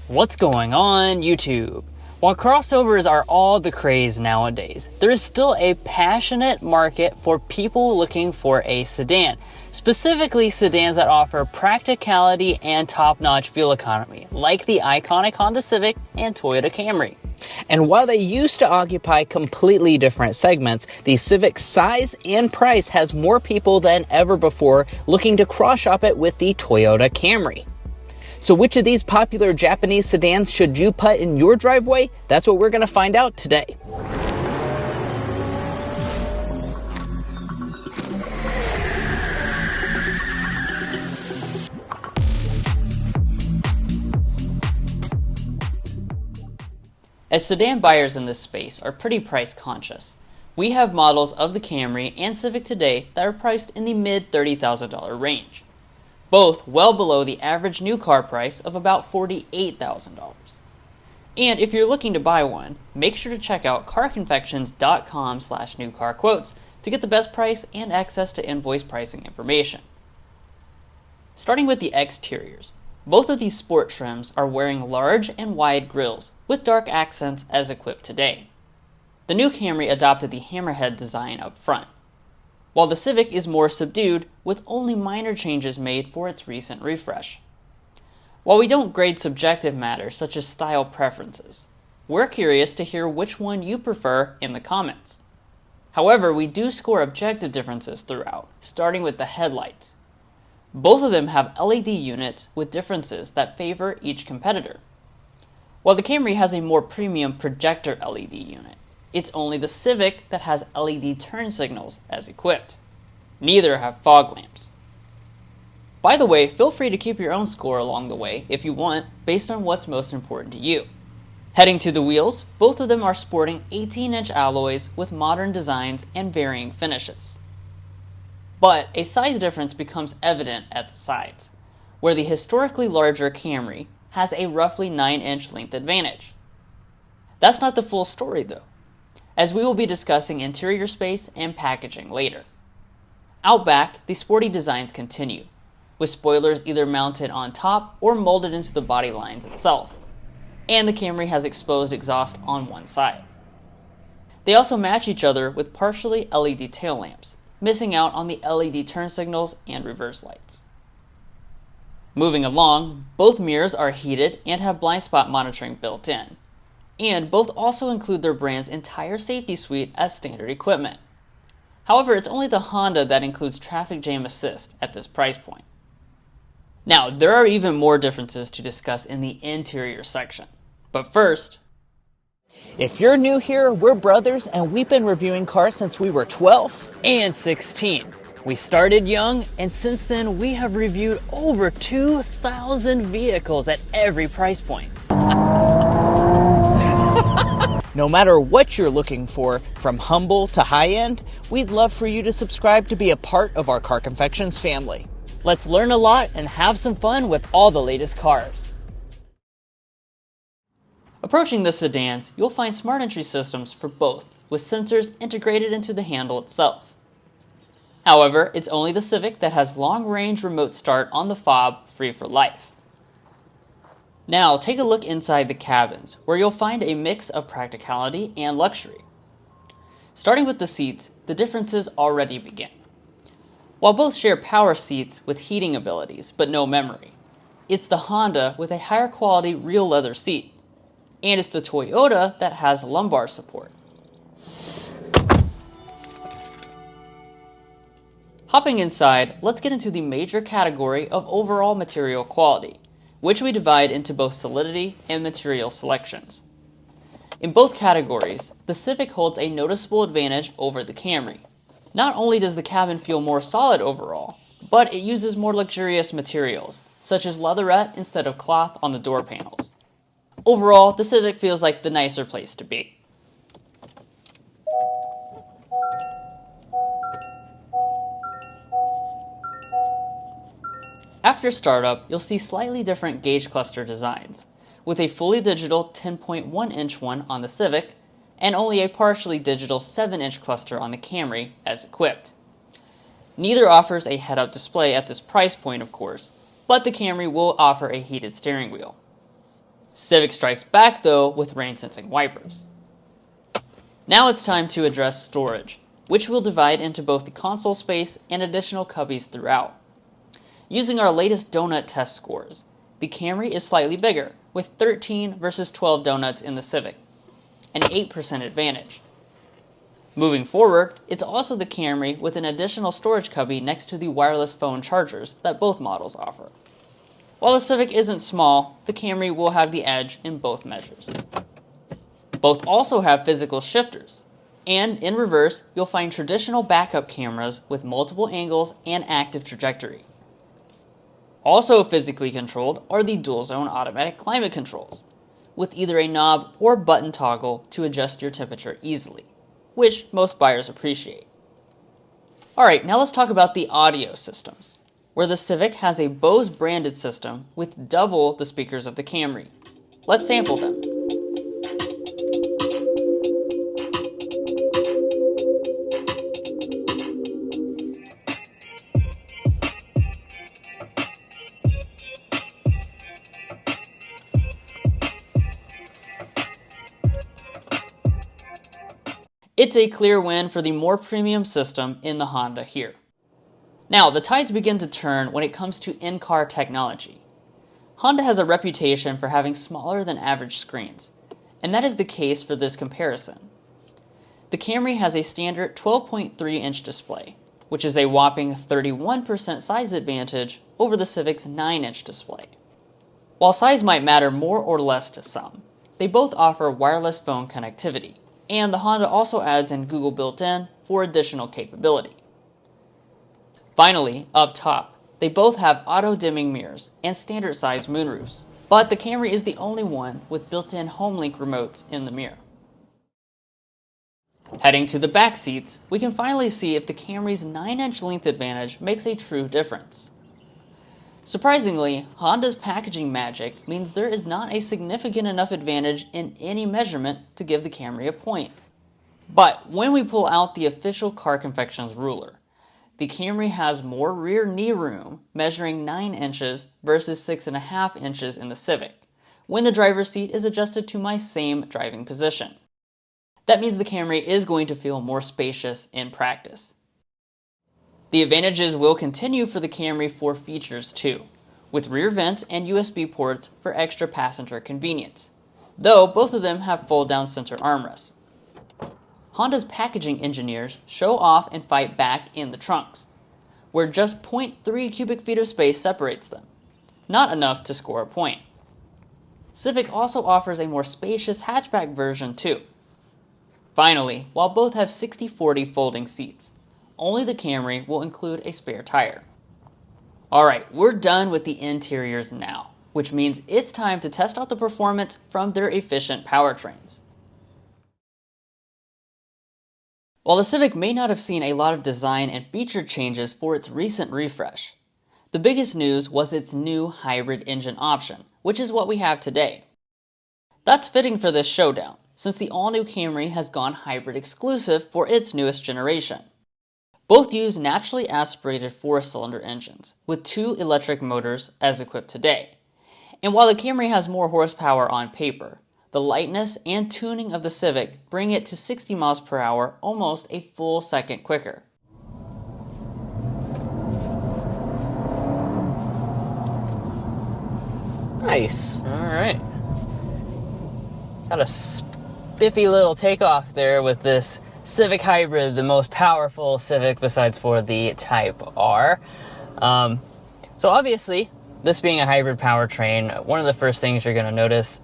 What's going on YouTube? While crossovers are all the craze nowadays, there is still a passionate market for people looking for a sedan, specifically sedans that offer practicality and top-notch fuel economy, like the iconic Honda Civic and Toyota Camry. And while they used to occupy completely different segments, the Civic's size and price has more people than ever before looking to cross-shop it with the Toyota Camry. So which of these popular Japanese sedans should you put in your driveway? That's what we're going to find out today. As sedan buyers in this space are pretty price conscious, we have models of the Camry and Civic today that are priced in the mid $30,000 range, both well below the average new car price of about $48,000. And if you're looking to buy one, make sure to check out carconfections.com/newcarquotes to get the best price and access to invoice pricing information. Starting with the exteriors, both of these sport trims are wearing large and wide grilles with dark accents as equipped today. The new Camry adopted the hammerhead design up front, while the Civic is more subdued with only minor changes made for its recent refresh. While we don't grade subjective matters such as style preferences, we're curious to hear which one you prefer in the comments. However, we do score objective differences throughout, starting with the headlights. Both of them have LED units with differences that favor each competitor. While the Camry has a more premium projector LED unit, it's only the Civic that has LED turn signals as equipped. Neither have fog lamps. By the way, feel free to keep your own score along the way if you want, based on what's most important to you. Heading to the wheels, both of them are sporting 18-inch alloys with modern designs and varying finishes. But a size difference becomes evident at the sides, where the historically larger Camry has a roughly 9-inch length advantage. That's not the full story though, as we will be discussing interior space and packaging later. Out back, the sporty designs continue, with spoilers either mounted on top or molded into the body lines itself, and the Camry has exposed exhaust on one side. They also match each other with partially LED tail lamps, missing out on the LED turn signals and reverse lights. Moving along, both mirrors are heated and have blind spot monitoring built in, and both also include their brand's entire safety suite as standard equipment. However, it's only the Honda that includes traffic jam assist at this price point. Now, there are even more differences to discuss in the interior section, but first, If you're new here, we're brothers and we've been reviewing cars since we were 12 and 16. We started young, and since then we have reviewed over 2,000 vehicles at every price point. No matter what you're looking for, from humble to high-end, we'd love for you to subscribe to be a part of our Car Confections family. Let's learn a lot and have some fun with all the latest cars. Approaching the sedans, you'll find smart entry systems for both, with sensors integrated into the handle itself. However, it's only the Civic that has long-range remote start on the fob, free for life. Now, take a look inside the cabins, where you'll find a mix of practicality and luxury. Starting with the seats, the differences already begin. While both share power seats with heating abilities, but no memory, it's the Honda with a higher quality real leather seat, and it's the Toyota that has lumbar support. Hopping inside, let's get into the major category of overall material quality, which we divide into both solidity and material selections. In both categories, the Civic holds a noticeable advantage over the Camry. Not only does the cabin feel more solid overall, but it uses more luxurious materials, such as leatherette instead of cloth on the door panels. Overall, the Civic feels like the nicer place to be. After startup, you'll see slightly different gauge cluster designs, with a fully digital 10.1-inch one on the Civic and only a partially digital 7-inch cluster on the Camry as equipped. Neither offers a head-up display at this price point, of course, but the Camry will offer a heated steering wheel. Civic strikes back though with rain-sensing wipers. Now it's time to address storage, which we'll divide into both the console space and additional cubbies throughout. Using our latest donut test scores, the Camry is slightly bigger, with 13 versus 12 donuts in the Civic, an 8% advantage. Moving forward, it's also the Camry with an additional storage cubby next to the wireless phone chargers that both models offer. While the Civic isn't small, the Camry will have the edge in both measures. Both also have physical shifters, and in reverse, you'll find traditional backup cameras with multiple angles and active trajectory. Also physically controlled are the dual-zone automatic climate controls, with either a knob or button toggle to adjust your temperature easily, which most buyers appreciate. Alright, now let's talk about the audio systems, where the Civic has a Bose branded system with double the speakers of the Camry. Let's sample them. It's a clear win for the more premium system in the Honda here. Now, the tides begin to turn when it comes to in-car technology. Honda has a reputation for having smaller than average screens, and that is the case for this comparison. The Camry has a standard 12.3-inch display, which is a whopping 31% size advantage over the Civic's 9-inch display. While size might matter more or less to some, they both offer wireless phone connectivity, and the Honda also adds in Google built-in for additional capability. Finally, up top, they both have auto-dimming mirrors and standard-sized moonroofs, but the Camry is the only one with built-in HomeLink remotes in the mirror. Heading to the back seats, we can finally see if the Camry's 9-inch length advantage makes a true difference. Surprisingly, Honda's packaging magic means there is not a significant enough advantage in any measurement to give the Camry a point. But when we pull out the official Car Confections ruler, the Camry has more rear knee room, measuring 9 inches versus 6.5 inches in the Civic, when the driver's seat is adjusted to my same driving position. That means the Camry is going to feel more spacious in practice. The advantages will continue for the Camry for features too, with rear vents and USB ports for extra passenger convenience, though both of them have fold-down center armrests. Honda's packaging engineers show off and fight back in the trunks, where just 0.3 cubic feet of space separates them, not enough to score a point. Civic also offers a more spacious hatchback version too. Finally, while both have 60/40 folding seats, only the Camry will include a spare tire. Alright, we're done with the interiors now, which means it's time to test out the performance from their efficient powertrains. While the Civic may not have seen a lot of design and feature changes for its recent refresh, the biggest news was its new hybrid engine option, which is what we have today. That's fitting for this showdown, since the all-new Camry has gone hybrid exclusive for its newest generation. Both use naturally aspirated 4-cylinder engines, with 2 electric motors as equipped today. And while the Camry has more horsepower on paper, the lightness and tuning of the Civic bring it to 60 miles per hour almost a full second quicker. Nice. Alright. Got a spiffy little takeoff there with this Civic Hybrid, the most powerful Civic besides for the Type R. So obviously, this being a hybrid powertrain, one of the first things you're going to notice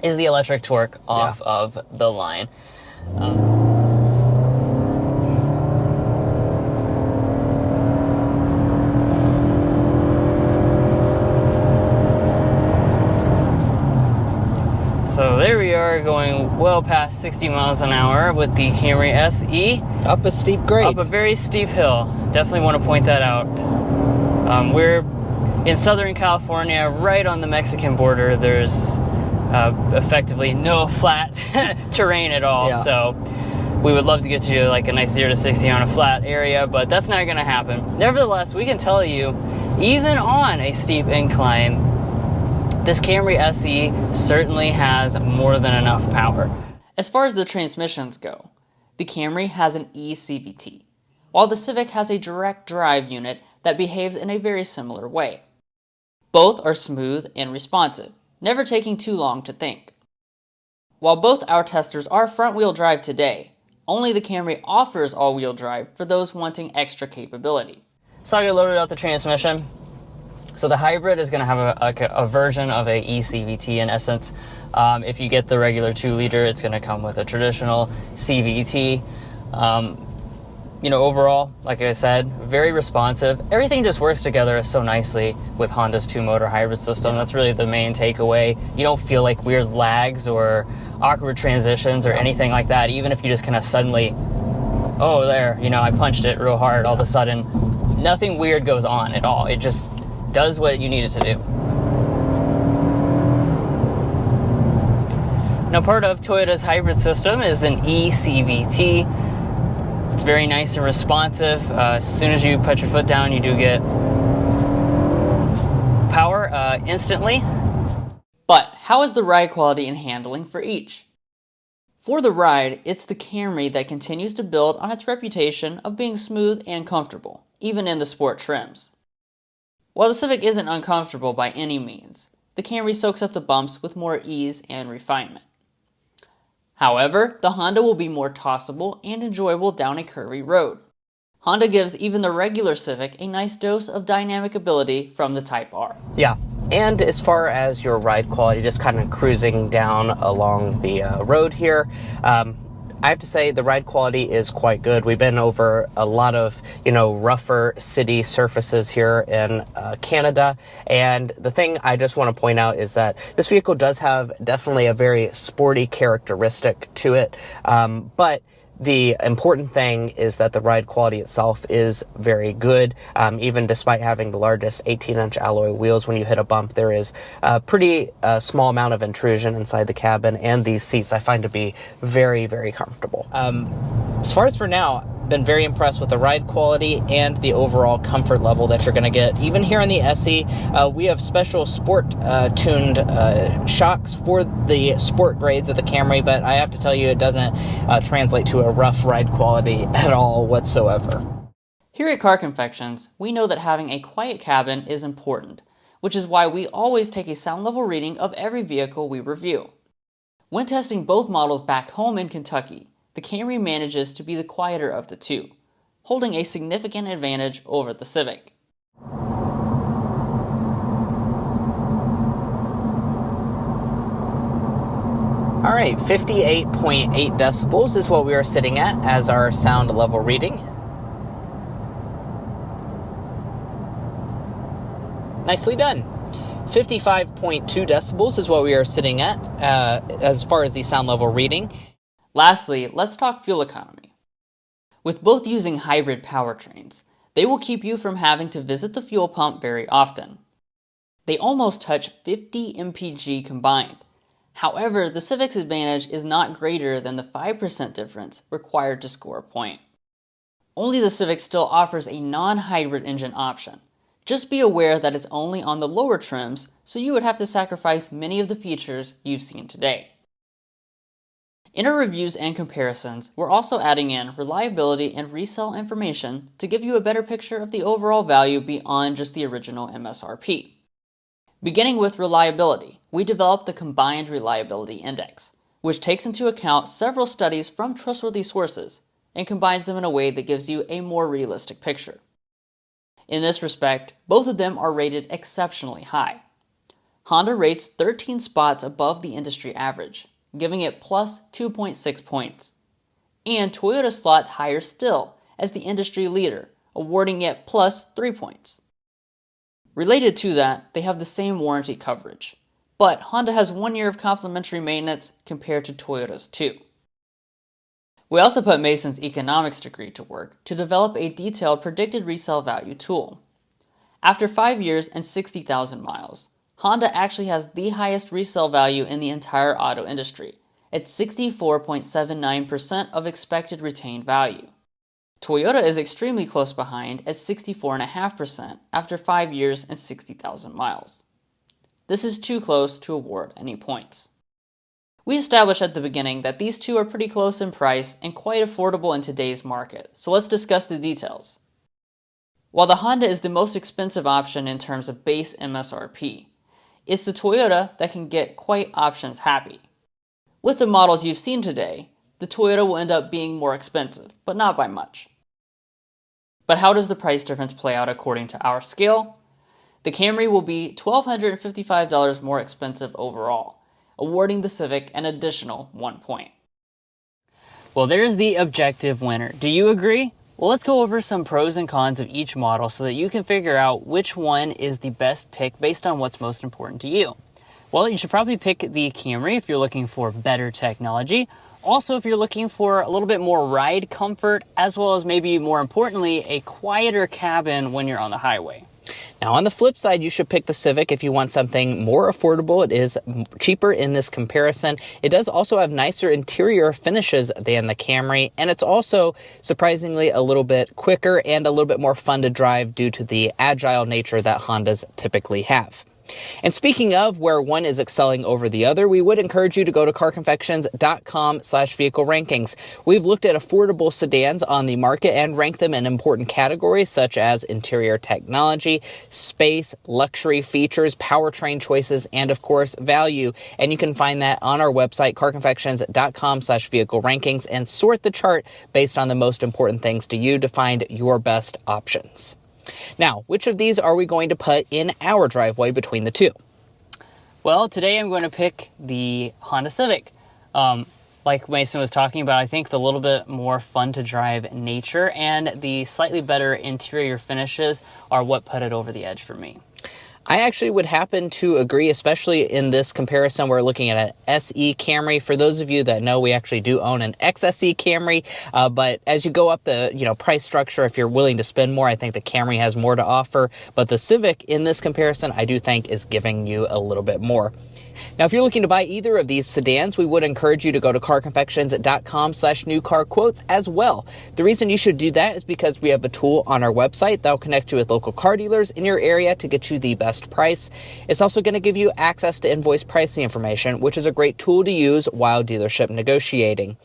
is the electric torque off of the line. So there we are, going well past 60 miles an hour with the Camry SE. Up a steep grade. Up a very steep hill. Definitely want to point that out. We're in Southern California, right on the Mexican border. There's effectively no flat terrain at all. Yeah. So we would love to get you like a nice 0 to 60 on a flat area, but that's not going to happen. Nevertheless, we can tell you, even on a steep incline, this Camry SE certainly has more than enough power. As far as the transmissions go, the Camry has an eCVT, while the Civic has a direct drive unit that behaves in a very similar way. Both are smooth and responsive, never taking too long to think. While both our testers are front-wheel drive today, only the Camry offers all-wheel drive for those wanting extra capability. So I loaded up the transmission. So the hybrid is going to have a version of a eCVT in essence. If you get the regular 2-liter, it's going to come with a traditional CVT. Overall, like I said, very responsive. Everything just works together so nicely with Honda's 2-motor hybrid system. That's really the main takeaway. You don't feel like weird lags or awkward transitions or anything like that, even if you just kind of suddenly, I punched it real hard, all of a sudden, nothing weird goes on at all. It just does what you need it to do. Now, part of Toyota's hybrid system is an eCVT. It's very nice and responsive. As soon as you put your foot down, you do get power instantly. But how is the ride quality and handling for each? For the ride, it's the Camry that continues to build on its reputation of being smooth and comfortable, even in the sport trims. While the Civic isn't uncomfortable by any means, the Camry soaks up the bumps with more ease and refinement. However, the Honda will be more tossable and enjoyable down a curvy road. Honda gives even the regular Civic a nice dose of dynamic ability from the Type R. Yeah, and as far as your ride quality, just kind of cruising down along the road here, I have to say the ride quality is quite good. We've been over a lot of, rougher city surfaces here in Canada. And the thing I just want to point out is that this vehicle does have definitely a very sporty characteristic to it. But the important thing is that the ride quality itself is very good. Even despite having the largest 18-inch alloy wheels, when you hit a bump, there is a pretty small amount of intrusion inside the cabin, and these seats I find to be very, very comfortable. As far as for now, been very impressed with the ride quality and the overall comfort level that you're going to get. Even here in the SE, we have special sport tuned shocks for the sport grades of the Camry, but I have to tell you, it doesn't translate to a rough ride quality at all whatsoever. Here at Car Confections, we know that having a quiet cabin is important, which is why we always take a sound level reading of every vehicle we review. When testing both models back home in Kentucky, the Camry manages to be the quieter of the two, holding a significant advantage over the Civic. All right, 58.8 decibels is what we are sitting at as our sound level reading. Nicely done. 55.2 decibels is what we are sitting at as far as the sound level reading. Lastly, let's talk fuel economy. With both using hybrid powertrains, they will keep you from having to visit the fuel pump very often. They almost touch 50 mpg combined. However, the Civic's advantage is not greater than the 5% difference required to score a point. Only the Civic still offers a non-hybrid engine option. Just be aware that it's only on the lower trims, so you would have to sacrifice many of the features you've seen today. In our reviews and comparisons, we're also adding in reliability and resale information to give you a better picture of the overall value beyond just the original MSRP. Beginning with reliability, we developed the Combined Reliability Index, which takes into account several studies from trustworthy sources and combines them in a way that gives you a more realistic picture. In this respect, both of them are rated exceptionally high. Honda rates 13 spots above the industry average, giving it plus 2.6 points. And Toyota slots higher still as the industry leader, awarding it plus 3 points. Related to that, they have the same warranty coverage, but Honda has 1 year of complimentary maintenance compared to Toyota's 2. We also put Mason's economics degree to work to develop a detailed predicted resale value tool. After 5 years and 60,000 miles, Honda actually has the highest resale value in the entire auto industry, at 64.79% of expected retained value. Toyota is extremely close behind at 64.5% after 5 years and 60,000 miles. This is too close to award any points. We established at the beginning that these two are pretty close in price and quite affordable in today's market, so let's discuss the details. While the Honda is the most expensive option in terms of base MSRP, it's the Toyota that can get quite options happy. With the models you've seen today, the Toyota will end up being more expensive, but not by much. But how does the price difference play out according to our scale? The Camry will be $1,255 more expensive overall, awarding the Civic an additional 1 point. Well, there's the objective winner. Do you agree? Well, let's go over some pros and cons of each model so that you can figure out which one is the best pick based on what's most important to you. Well, you should probably pick the Camry if you're looking for better technology. Also, if you're looking for a little bit more ride comfort, as well as maybe more importantly, a quieter cabin when you're on the highway. Now, on the flip side, you should pick the Civic if you want something more affordable. It is cheaper in this comparison. It does also have nicer interior finishes than the Camry, and it's also surprisingly a little bit quicker and a little bit more fun to drive due to the agile nature that Hondas typically have. And speaking of where one is excelling over the other, we would encourage you to go to carconfections.com/vehicle rankings. We've looked at affordable sedans on the market and ranked them in important categories such as interior technology, space, luxury features, powertrain choices, and of course, value. And you can find that on our website, carconfections.com/vehicle rankings, and sort the chart based on the most important things to you to find your best options. Now, which of these are we going to put in our driveway between the two? Well, today I'm going to pick the Honda Civic. Like Mason was talking about, I think the little bit more fun to drive nature and the slightly better interior finishes are what put it over the edge for me. I actually would happen to agree, especially in this comparison. We're looking at an SE Camry. For those of you that know, we actually do own an XSE Camry, but as you go up the price structure, if you're willing to spend more, I think the Camry has more to offer, but the Civic in this comparison, I do think is giving you a little bit more. Now, if you're looking to buy either of these sedans, we would encourage you to go to carconfections.com/newcarquotes as well. The reason you should do that is because we have a tool on our website that will connect you with local car dealers in your area to get you the best price. It's also going to give you access to invoice pricing information, which is a great tool to use while dealership negotiating.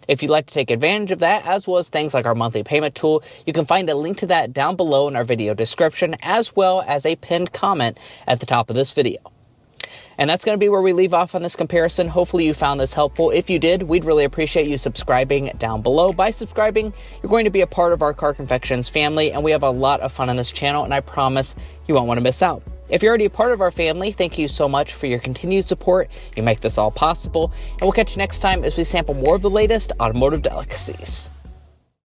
If you'd like to take advantage of that, as well as things like our monthly payment tool, you can find a link to that down below in our video description, as well as a pinned comment at the top of this video. And that's going to be where we leave off on this comparison. Hopefully you found this helpful. If you did, we'd really appreciate you subscribing down below. By subscribing, you're going to be a part of our Car Confections family, and we have a lot of fun on this channel, and I promise you won't want to miss out. If you're already a part of our family, thank you so much for your continued support. You make this all possible, and we'll catch you next time as we sample more of the latest automotive delicacies.